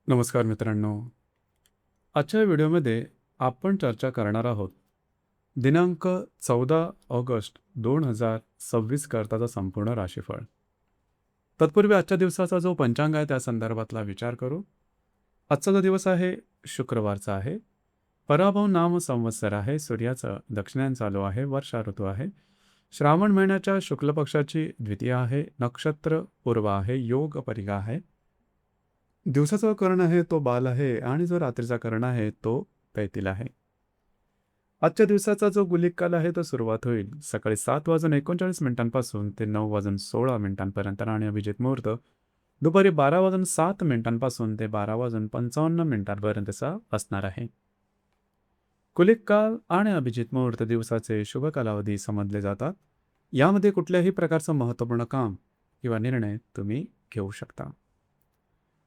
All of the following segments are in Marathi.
नमस्कार मित्रांनो. आजच्या व्हिडिओमध्ये आपण चर्चा करणार आहोत दिनांक 14 ऑगस्ट 2026 करताचा संपूर्ण राशीफळ. तत्पूर्वी आजच्या दिवसाचा जो पंचांग आहे त्या संदर्भातला विचार करू. आजचा जो दिवस आहे शुक्रवारचा आहे. पराभव नाम संवत्सर आहे. सूर्याचं दक्षिणायन चालू आहे. वर्षा ऋतू आहे. श्रावण महिन्याच्या शुक्ल पक्षाची द्वितीय आहे. नक्षत्र पूर्व आहे. योग परिगा आहे. दिवसाचा कर्ण आहे तो बाल आहे आणि जो रात्रीचा कर्ण आहे तो पैतील आहे. आजच्या दिवसाचा जो गुलिक काल आहे तो सुरुवात होईल सकाळी 7:39 ते 9:16 आणि अभिजित मुहूर्त दुपारी 12:07 ते 12:55 असणार आहे. कुलिक काल आणि अभिजित मुहूर्त दिवसाचे शुभ कालावधी समजले जातात. यामध्ये कुठल्याही प्रकारचं महत्त्वपूर्ण काम किंवा निर्णय तुम्ही घेऊ शकता.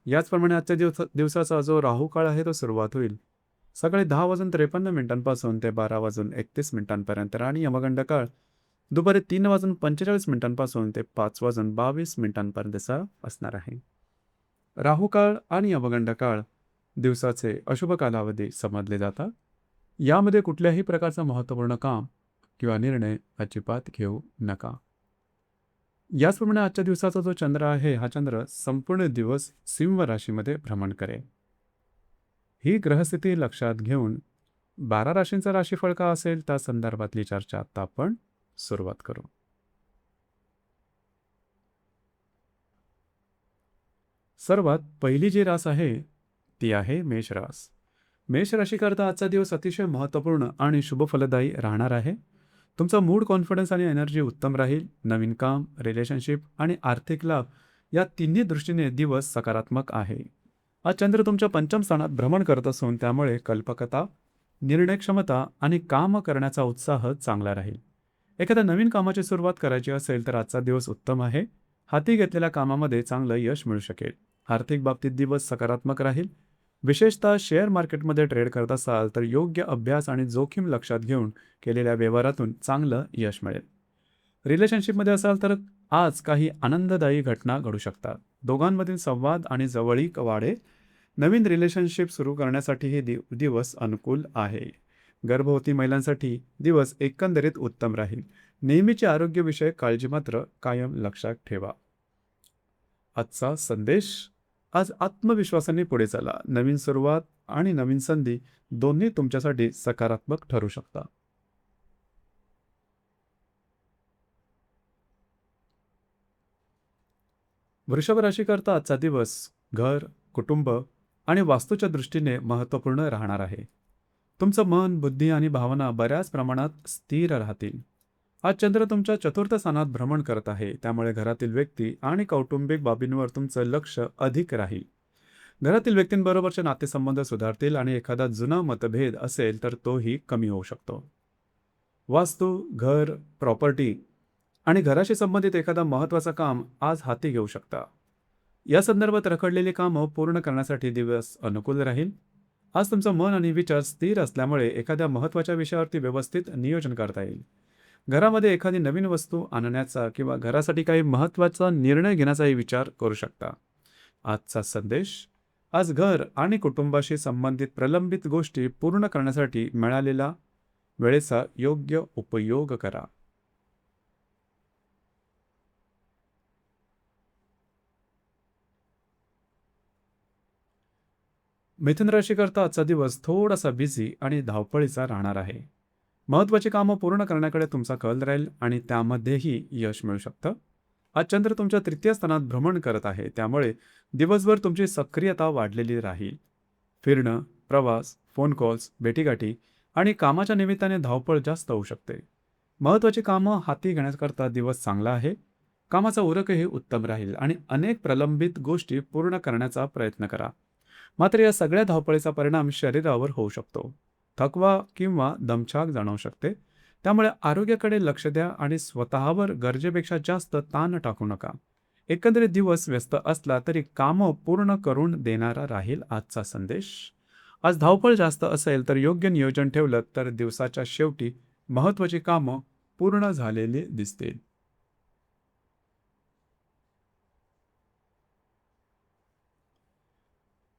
याचप्रमाणे आजच्या दिवसाचा जो राहू काळ आहे तो सुरुवात होईल सकाळी 10:53 ते 12:31 आणि यमगंड काळ दुपारी 3:45 ते 5:22 असणार आहे. राहू काळ आणि यमगंड काळ दिवसाचे अशुभ कालावधी समजले जातात. यामध्ये कुठल्याही प्रकारचं महत्त्वपूर्ण काम किंवा निर्णय अजिबात घेऊ नका. याचप्रमाणे आजच्या दिवसाचा जो चंद्र आहे हा चंद्र संपूर्ण दिवस सिंह राशीमध्ये भ्रमण करेल. ही ग्रहस्थिती लक्षात घेऊन 12 राशींचा राशीफळ का असेल त्या संदर्भातली चर्चा आता आपण सुरुवात करू. सर्वात पहिली जी रास आहे ती आहे मेष रास. मेष राशीकरता आजचा दिवस अतिशय महत्त्वपूर्ण आणि शुभफलदायी राहणार आहे. तुमचा मूड, कॉन्फिडन्स आणि एनर्जी उत्तम राहील. नवीन काम, रिलेशनशिप आणि आर्थिक लाभ या तिन्ही दृष्टीने दिवस सकारात्मक आहे. आज चंद्र तुमच्या पंचम स्थानात भ्रमण करत असून त्यामुळे कल्पकता, निर्णय क्षमता आणि काम करण्याचा उत्साह चांगला राहील. एखाद्या नवीन कामाची सुरुवात करायची असेल तर आजचा दिवस उत्तम आहे. हाती घेतलेल्या कामामध्ये चांगलं यश मिळू शकेल. आर्थिक बाबतीत दिवस सकारात्मक राहील. विशेषतः शेअर मार्केटमध्ये ट्रेड करत असाल तर योग्य अभ्यास आणि जोखीम लक्षात घेऊन केलेल्या व्यवहारातून चांगलं यश मिळेल. रिलेशनशिपमध्ये असाल तर आज काही आनंददायी घटना घडू शकतात. दोघांमधील संवाद आणि जवळीक वाढेल. नवीन रिलेशनशिप सुरू करण्यासाठी हे दिवस अनुकूल आहे. गर्भवती महिलांसाठी दिवस एकंदरीत उत्तम राहील. नेहमीची आरोग्यविषयक काळजी मात्र कायम लक्षात ठेवा. आजचा संदेश: आज आत्मविश्वासाने पुढे चला. नवीन सुरुवात आणि नवीन संधी दोन्ही तुमच्यासाठी सकारात्मक ठरू शकतात. वृषभ राशीकरता आजचा दिवस घर, कुटुंब आणि वास्तूच्या दृष्टीने महत्त्वपूर्ण राहणार आहे. तुमचं मन, बुद्धी आणि भावना बऱ्याच प्रमाणात स्थिर राहतील. आज चंद्र तुमच्या चतुर्थ स्थानात भ्रमण करत आहे, त्यामुळे घरातील व्यक्ती आणि कौटुंबिक बाबींवर तुमचं लक्ष अधिक राहील. घरातील व्यक्तींबरोबरचे नातेसंबंध सुधारतील आणि एखादा जुना मतभेद असेल तर तोही कमी होऊ शकतो. वास्तू, घर, प्रॉपर्टी आणि घराशी संबंधित एखादा महत्त्वाचं काम आज हाती घेऊ शकता. या संदर्भात रखडलेली कामं पूर्ण करण्यासाठी दिवस अनुकूल राहील. आज तुमचं मन आणि विचार स्थिर असल्यामुळे एखाद्या महत्त्वाच्या विषयावरती व्यवस्थित नियोजन करता येईल. घरामध्ये एखादी नवीन वस्तू आणण्याचा किंवा घरासाठी काही महत्त्वाचा निर्णय घेण्याचाही विचार करू शकता. आजचा संदेश: आज घर आणि कुटुंबाशी संबंधित प्रलंबित गोष्टी पूर्ण करण्यासाठी मिळालेला वेळेचा योग्य उपयोग करा. मिथुन राशीकरता आजचा दिवस थोडासा बिझी आणि धावपळीचा राहणार आहे. महत्त्वाची कामं पूर्ण करण्याकडे तुमचा कल राहील आणि त्यामध्येही यश मिळू शकतं. आज चंद्र तुमच्या तृतीय स्थानात भ्रमण करत आहे, त्यामुळे दिवसभर तुमची सक्रियता वाढलेली राहील. फिरणं, प्रवास, फोन कॉल्स, भेटीगाठी आणि कामाच्या निमित्ताने धावपळ जास्त होऊ शकते. महत्त्वाची कामं हाती घेण्याकरता दिवस चांगला आहे. कामाचा उरकही उत्तम राहील आणि अनेक प्रलंबित गोष्टी पूर्ण करण्याचा प्रयत्न करा. मात्र या सगळ्या धावपळीचा परिणाम शरीरावर होऊ शकतो. थकवा किंवा दमछाक जाणवू शकते. त्यामुळे आरोग्याकडे लक्ष द्या आणि स्वतःवर गरजेपेक्षा जास्त ताण टाकू नका. एकंदरीत दिवस व्यस्त असला तरी कामं पूर्ण करून देणारा राहील आजचा संदेश. आज धावपळ जास्त असेल तर योग्य नियोजन ठेवलं तर दिवसाच्या शेवटी महत्त्वाची कामं पूर्ण झालेली दिसतील.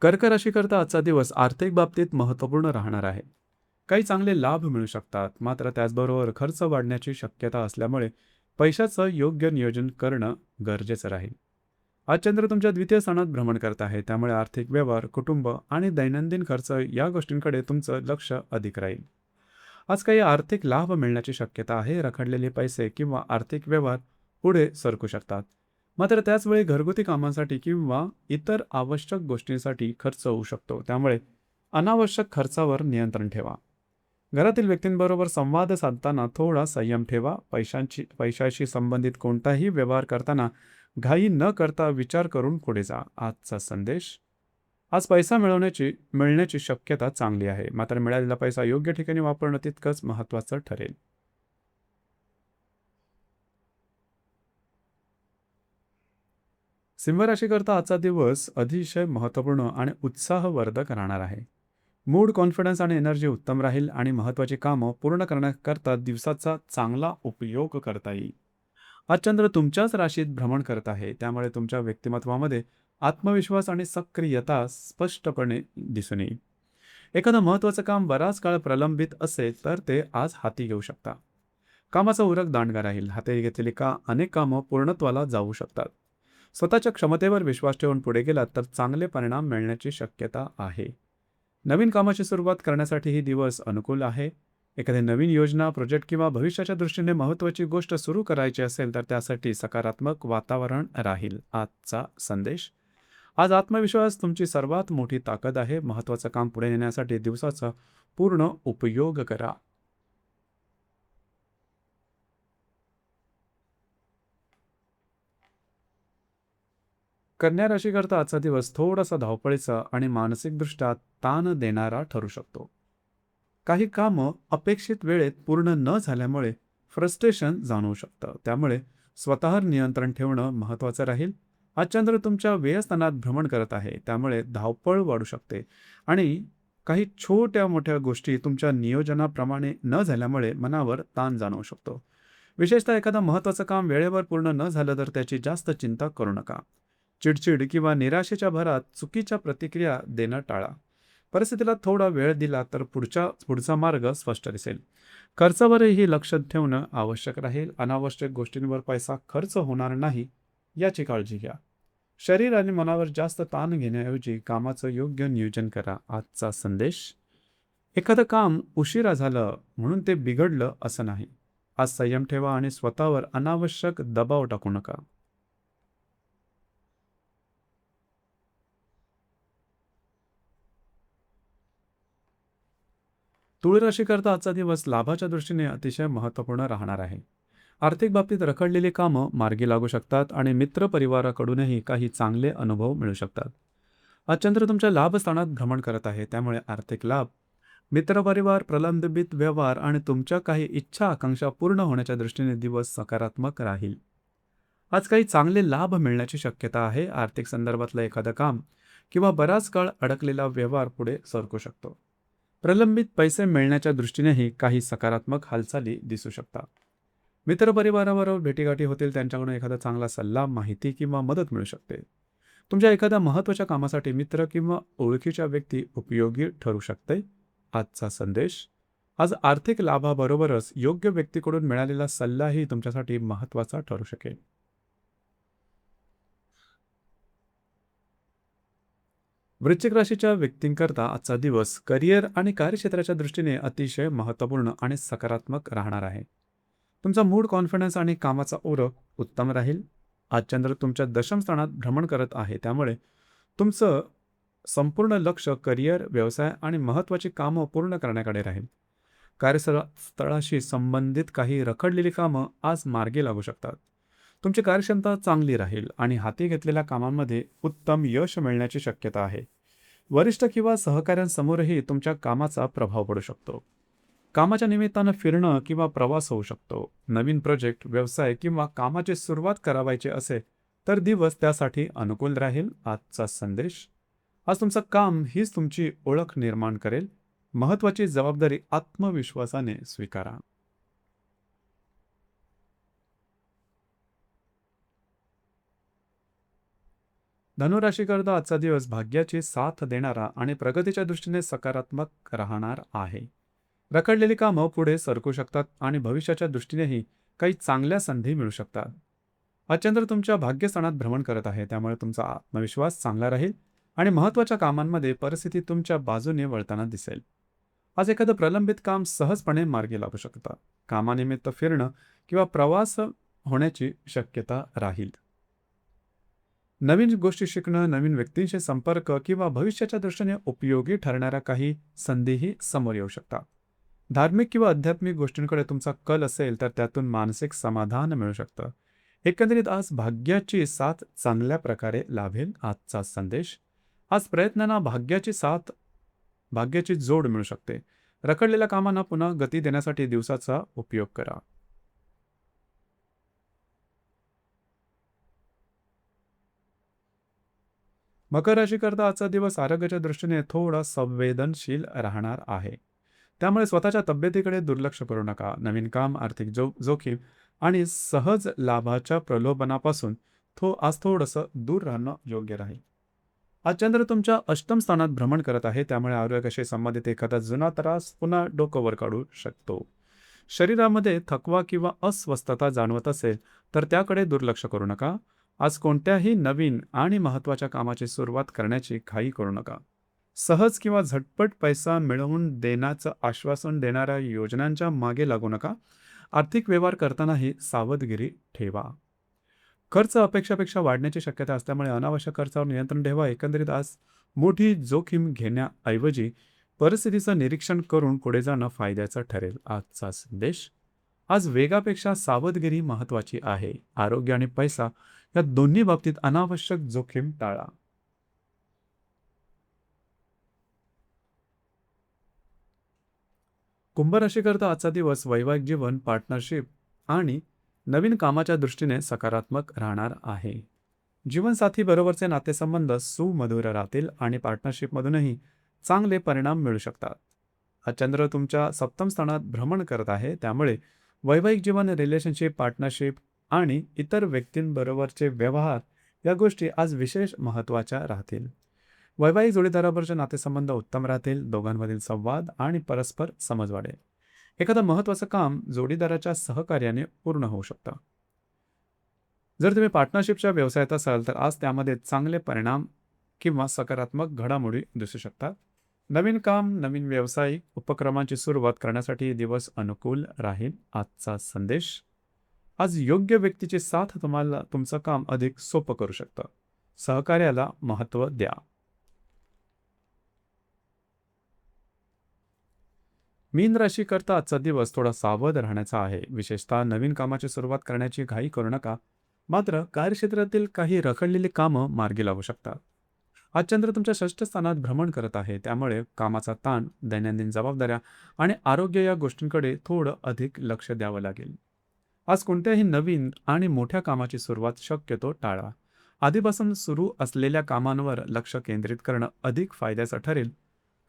कर्क राशीकरता आजचा दिवस आर्थिक बाबतीत महत्त्वपूर्ण राहणार आहे. काही चांगले लाभ मिळू शकतात, मात्र त्याचबरोबर खर्च वाढण्याची शक्यता असल्यामुळे पैशाचं योग्य नियोजन करणं गरजेचं राहील. आज चंद्र तुमच्या द्वितीय स्थानात भ्रमण करत आहे, त्यामुळे आर्थिक व्यवहार, कुटुंब आणि दैनंदिन खर्च या गोष्टींकडे तुमचं लक्ष अधिक राहील. आज काही आर्थिक लाभ मिळण्याची शक्यता आहे. रखडलेले पैसे किंवा आर्थिक व्यवहार पुढे सरकू शकतात. मात्र त्याचवेळी घरगुती कामांसाठी किंवा इतर आवश्यक गोष्टींसाठी खर्च होऊ शकतो. त्यामुळे अनावश्यक खर्चावर नियंत्रण ठेवा. घरातील व्यक्तींबरोबर संवाद साधताना थोडा संयम ठेवा. पैशाशी संबंधित कोणताही व्यवहार करताना घाई न करता विचार करून पुढे जा. आजचा संदेश: आज पैसा मिळण्याची शक्यता चांगली आहे, मात्र मिळालेला पैसा योग्य ठिकाणी वापरणं तितकंच महत्त्वाचं ठरेल. सिंह राशीकरता आजचा दिवस अतिशय महत्त्वपूर्ण आणि उत्साहवर्धक राहणार आहे. मूड, कॉन्फिडन्स आणि एनर्जी उत्तम राहील आणि महत्त्वाची कामं पूर्ण करण्याकरता दिवसाचा चांगला उपयोग करता येईल. आज चंद्र तुमच्याच राशीत भ्रमण करत आहे, त्यामुळे तुमच्या व्यक्तिमत्वामध्ये आत्मविश्वास आणि सक्रियता स्पष्टपणे दिसून येईल. एखादं महत्त्वाचं काम बराच काळ प्रलंबित असेल तर ते आज हाती घेऊ शकता. कामाचा उरक दांडगा राहील. हाती घेतलेली अनेक कामं पूर्णत्वाला जाऊ शकतात. स्वतःच्या क्षमतेवर विश्वास ठेवून पुढे गेलात तर चांगले परिणाम मिळण्याची शक्यता आहे. नवीन कामाची सुरुवात करण्यासाठी ही दिवस अनुकूल आहे. एखादी नवीन योजना, प्रोजेक्ट किंवा भविष्याच्या दृष्टीने महत्त्वाची गोष्ट सुरू करायची असेल तर त्यासाठी सकारात्मक वातावरण राहील. आजचा संदेश: आज आत्मविश्वास तुमची सर्वात मोठी ताकद आहे. महत्त्वाचं काम पुढे नेण्यासाठी दिवसाचा पूर्ण उपयोग करा. कन्या राशीकरता आजचा दिवस थोडासा धावपळीचा आणि मानसिकदृष्ट्या ताण देणारा ठरू शकतो. काही कामं अपेक्षित वेळेत पूर्ण न झाल्यामुळे फ्रस्ट्रेशन जाणवू शकतं. त्यामुळे स्वतःवर नियंत्रण ठेवणं महत्त्वाचं राहील. आज चंद्र तुमच्या व्ययस्थानात भ्रमण करत आहे, त्यामुळे धावपळ वाढू शकते आणि काही छोट्या मोठ्या गोष्टी तुमच्या नियोजनाप्रमाणे न झाल्यामुळे मनावर ताण जाणवू शकतो. विशेषतः एखादं महत्त्वाचं काम वेळेवर पूर्ण न झालं तर त्याची जास्त चिंता करू नका. चिडचिड किंवा निराशेच्या भरात चुकीच्या प्रतिक्रिया देणं टाळा. परिस्थितीला थोडा वेळ दिला तर पुढचा मार्ग स्पष्ट दिसेल. खर्चावरही लक्ष ठेवणं आवश्यक राहील. अनावश्यक गोष्टींवर पैसा खर्च होणार नाही याची काळजी घ्या. शरीर आणि मनावर जास्त ताण घेण्याऐवजी कामाचं योग्य नियोजन करा. आजचा संदेश: एखादं काम उशिरा झालं म्हणून ते बिघडलं असं नाही. आज संयम ठेवा आणि स्वतःवर अनावश्यक दबाव टाकू नका. तुळ राशीकरता आजचा दिवस लाभाच्या दृष्टीने अतिशय महत्त्वपूर्ण राहणार आहे. आर्थिक बाबतीत रखडलेली कामं मार्गी लागू शकतात आणि मित्रपरिवाराकडूनही काही चांगले अनुभव मिळू शकतात. आज चंद्र तुमच्या लाभस्थानात भ्रमण करत आहे, त्यामुळे आर्थिक लाभ, मित्रपरिवार, प्रलंबित व्यवहार आणि तुमच्या काही इच्छा आकांक्षा पूर्ण होण्याच्या दृष्टीने दिवस सकारात्मक राहील. आज काही चांगले लाभ मिळण्याची शक्यता आहे. आर्थिक संदर्भातलं एखादं काम किंवा बराच काळ अडकलेला व्यवहार पुढे सरकू शकतो. प्रलंबित पैसे मिळण्याच्या दृष्टीनेही काही सकारात्मक हालचाली दिसू शकतात. मित्रपरिवाराबरोबर भेटीगाठी होतील, त्यांच्याकडून एखादा चांगला सल्ला, माहिती किंवा मदत मिळू शकते. तुमच्या एखाद्या महत्त्वाच्या कामासाठी मित्र किंवा ओळखीच्या व्यक्ती उपयोगी ठरू शकते. आजचा संदेश: आज आर्थिक लाभाबरोबरच योग्य व्यक्तीकडून मिळालेला सल्लाही तुमच्यासाठी महत्त्वाचा ठरू शकेल. वृश्चिक राशीच्या व्यक्तींकरता आजचा दिवस करिअर आणि कार्यक्षेत्राच्या दृष्टीने अतिशय महत्त्वपूर्ण आणि सकारात्मक राहणार आहे. तुमचा मूड, कॉन्फिडन्स आणि कामाचा ओळख उत्तम राहील. आज चंद्र तुमच्या दशम स्थानात भ्रमण करत आहे, त्यामुळे तुमचं संपूर्ण लक्ष करिअर, व्यवसाय आणि महत्त्वाची कामं पूर्ण करण्याकडे राहील. कार्यस्थळाशी संबंधित काही रखडलेली कामं आज मार्गी लागू शकतात. तुमची कार्यक्षमता चांगली राहील आणि हाती घेतलेल्या कामांमध्ये उत्तम यश मिळण्याची शक्यता आहे. वरिष्ठ किंवा सहकाऱ्यांसमोरही तुमच्या कामाचा प्रभाव पडू शकतो. कामाच्या निमित्तानं फिरणं किंवा प्रवास होऊ शकतो. नवीन प्रोजेक्ट, व्यवसाय किंवा कामाची सुरुवात करावयाची असेल तर दिवस त्यासाठी अनुकूल राहील. आजचा संदेश: आज तुमचं काम हीच तुमची ओळख निर्माण करेल. महत्त्वाची जबाबदारी आत्मविश्वासाने स्वीकारा. धनुराशीकरता आजचा दिवस भाग्याची साथ देणारा आणि प्रगतीच्या दृष्टीने सकारात्मक राहणार आहे. रखडलेली कामं पुढे सरकू शकतात आणि भविष्याच्या दृष्टीनेही काही चांगल्या संधी मिळू शकतात. आज चंद्र तुमच्या भाग्यस्थानात भ्रमण करत आहे, त्यामुळे तुमचा आत्मविश्वास चांगला राहील आणि महत्त्वाच्या कामांमध्ये परिस्थिती तुमच्या बाजूने वळताना दिसेल. आज एखादं प्रलंबित काम सहजपणे मार्गी लागू शकतं. कामानिमित्त फिरणं किंवा प्रवास होण्याची शक्यता राहील. नवीन गोष्टी शिकणं, नवीन व्यक्तींशी संपर्क किंवा भविष्याच्या दृष्टीने उपयोगी ठरणाऱ्या काही संधीही समोर येऊ शकतात. धार्मिक किंवा आध्यात्मिक गोष्टींकडे तुमचा कल असेल तर त्यातून मानसिक समाधान मिळू शकतं. एकंदरीत आज भाग्याची साथ चांगल्या प्रकारे लाभेल. आजचा संदेश: आज प्रयत्नांना भाग्याची जोड मिळू शकते. रखडलेल्या कामांना पुन्हा गती देण्यासाठी दिवसाचा उपयोग करा. मकर राशीकरता आजचा दिवस आरोग्याच्या दृष्टीने थोडा संवेदनशील राहणार आहे. त्यामुळे स्वतःच्या तब्येतीकडे दुर्लक्ष करू नका. नवीन काम, आर्थिक जोखीम आणि सहज लाभाच्या प्रलोभनापासून आज थोडंसं दूर राहणं योग्य राहील. आज चंद्र तुमच्या अष्टम स्थानात भ्रमण करत आहे, त्यामुळे आरोग्याशी संबंधित एखादा जुना त्रास पुन्हा डोकं वर काढू शकतो. शरीरामध्ये थकवा किंवा अस्वस्थता जाणवत असेल तर त्याकडे दुर्लक्ष करू नका. आज कोणत्याही नवीन आणि महत्त्वाच्या कामाची सुरुवात करण्याची घाई करू नका. सहज किंवा झटपट पैसा मिळवून देण्याचं आश्वासन देणाऱ्या योजनांच्या मागे लागू नका. आर्थिक व्यवहार करतानाही सावधगिरी ठेवा. खर्च अपेक्षापेक्षा वाढण्याची शक्यता असल्यामुळे अनावश्यक खर्चावर नियंत्रण ठेवा. एकंदरीत आज मोठी जोखीम घेण्याऐवजी परिस्थितीचं निरीक्षण करून पुढे जाणं फायद्याचं ठरेल. आजचा संदेश: आज वेगापेक्षा सावधगिरी महत्त्वाची आहे. आरोग्य आणि पैसा या दोन्ही बाबतीत अनावश्यक जोखीम टाळा. कुंभ राशीकरता आजचा दिवस वैवाहिक जीवन, पार्टनरशिप आणि नवीन कामाच्या दृष्टीने सकारात्मक राहणार आहे. जीवनसाथी बरोबरचे नातेसंबंध सुमधुर राहतील आणि पार्टनरशिपमधूनही चांगले परिणाम मिळू शकतात. हा चंद्र तुमच्या सप्तम स्थानात भ्रमण करत आहे, त्यामुळे वैवाहिक जीवन, रिलेशनशिप, पार्टनरशिप आणि इतर व्यक्तींबरोबरचे व्यवहार या गोष्टी आज विशेष महत्त्वाच्या राहतील. वैवाहिक जोडीदाराबरोबरचे नातेसंबंध उत्तम राहतील. दोघांमधील संवाद आणि परस्पर समज वाढेल. एखादं महत्त्वाचं काम जोडीदाराच्या सहकार्याने पूर्ण होऊ शकतं. जर तुम्ही पार्टनरशिपच्या व्यवसायात असाल तर आज त्यामध्ये चांगले परिणाम किंवा सकारात्मक घडामोडी दिसू शकतात. नवीन काम, नवीन व्यावसायिक उपक्रमांची सुरुवात करण्यासाठी दिवस अनुकूल राहील. आजचा संदेश: आज योग्य व्यक्तीची साथ तुम्हाला तुमचं काम अधिक सोपं करू शकतं. सहकार्याला महत्त्व द्या. मीन राशीकरता आजचा दिवस थोडा सावध राहण्याचा आहे. विशेषतः नवीन कामाची सुरुवात करण्याची घाई करू नका. मात्र कार्यक्षेत्रातील काही रखडलेली कामं मार्गी लागू शकतात. आज चंद्र तुमच्या षष्ठ स्थानात भ्रमण करत आहे, त्यामुळे कामाचा ताण, दैनंदिन जबाबदाऱ्या आणि आरोग्य या गोष्टींकडे थोडं अधिक लक्ष द्यावं लागेल. आज कोणत्याही नवीन आणि मोठ्या कामाची सुरुवात शक्यतो टाळा. आधीपासून सुरू असलेल्या कामांवर लक्ष केंद्रित करणं अधिक फायद्याचं ठरेल.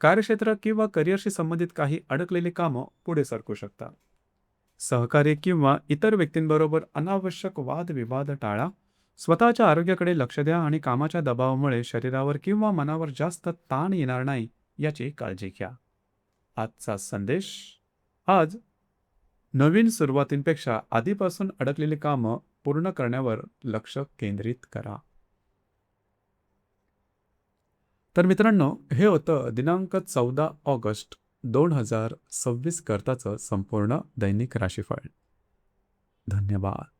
कार्यक्षेत्र किंवा करिअरशी संबंधित काही अडकलेली कामं पुढे सरकू शकतात. सहकारी किंवा इतर व्यक्तींबरोबर अनावश्यक वादविवाद टाळा. स्वतःच्या आरोग्याकडे लक्ष द्या आणि कामाच्या दबावामुळे शरीरावर किंवा मनावर जास्त ताण येणार नाही याची काळजी घ्या. आजचा संदेश: आज नवीन सुरुवातींपेक्षा आधीपासून अडकलेली कामं पूर्ण करण्यावर लक्ष केंद्रित करा. तर मित्रांनो, हे होतं दिनांक 14 ऑगस्ट 2026 करताचं संपूर्ण दैनिक राशीफळ. धन्यवाद.